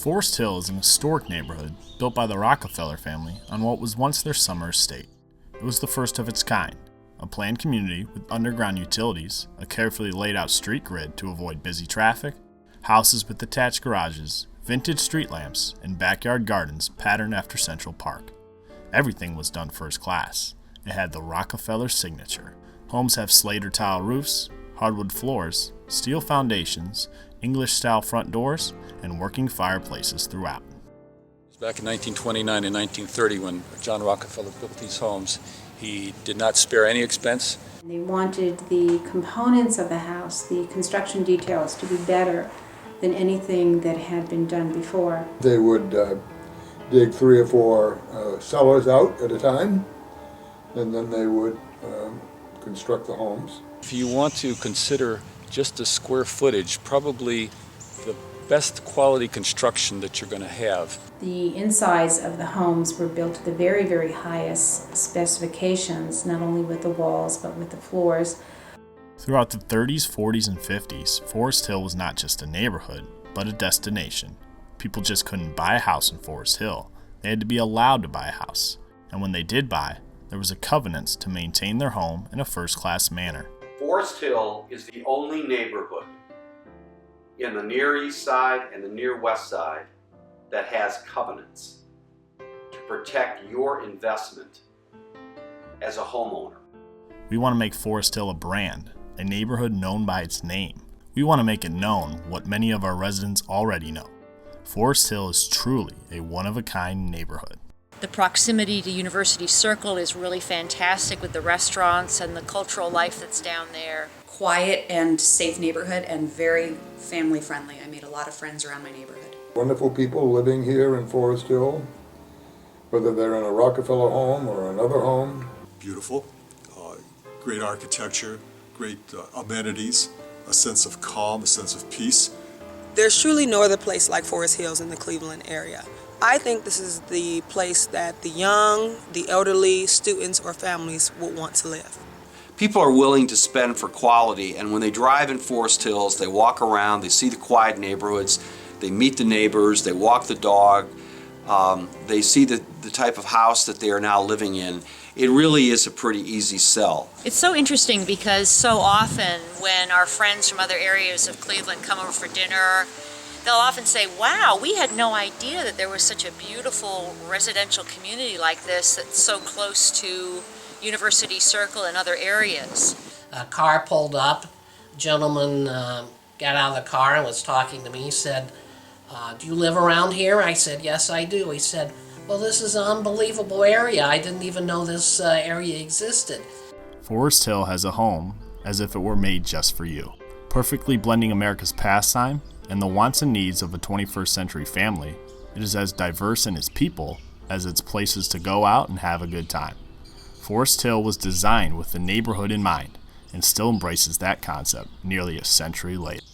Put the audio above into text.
Forest Hill is an historic neighborhood built by the Rockefeller family on what was once their summer estate. It was the first of its kind, a planned community with underground utilities, a carefully laid out street grid to avoid busy traffic, houses with detached garages, vintage street lamps, and backyard gardens patterned after Central Park. Everything was done first class. It had the Rockefeller signature. Homes have Slater tile roofs, hardwood floors, steel foundations, English-style front doors, and working fireplaces throughout. Back in 1929 and 1930, when John Rockefeller built these homes, he did not spare any expense. They wanted the components of the house, the construction details, to be better than anything that had been done before. They would dig 3 or 4 cellars out at a time, and then they would construct the homes. If you want to consider just the square footage, probably the best quality construction that you're going to have. The insides of the homes were built to the very, very highest specifications, not only with the walls, but with the floors. Throughout the 30s, 40s, and 50s, Forest Hill was not just a neighborhood, but a destination. People just couldn't buy a house in Forest Hill. They had to be allowed to buy a house. And when they did buy, there was a covenant to maintain their home in a first-class manner. Forest Hill is the only neighborhood in the Near East Side and the Near West Side that has covenants to protect your investment as a homeowner. We want to make Forest Hill a brand, a neighborhood known by its name. We want to make it known what many of our residents already know. Forest Hill is truly a one-of-a-kind neighborhood. The proximity to University Circle is really fantastic with the restaurants and the cultural life that's down there. Quiet and safe neighborhood and very family friendly. I made a lot of friends around my neighborhood. Wonderful people living here in Forest Hill, whether they're in a Rockefeller home or another home. Beautiful, great architecture, great amenities, a sense of calm, a sense of peace. There's truly no other place like Forest Hills in the Cleveland area. I think this is the place that the young, the elderly, students, or families would want to live. People are willing to spend for quality, and when they drive in Forest Hills, they walk around, they see the quiet neighborhoods, they meet the neighbors, they walk the dog, they see the type of house that they are now living in. It really is a pretty easy sell. It's so interesting because so often when our friends from other areas of Cleveland come over for dinner, they'll often say, wow, we had no idea that there was such a beautiful residential community like this that's so close to University Circle and other areas. A car pulled up, a gentleman got out of the car and was talking to me. He said, do you live around here? I said, yes, I do. He said, well, this is an unbelievable area. I didn't even know this area existed. Forest Hill has a home as if it were made just for you, perfectly blending America's pastime and the wants and needs of a 21st century family. It is as diverse in its people as its places to go out and have a good time. Forest Hill was designed with the neighborhood in mind and still embraces that concept nearly a century later.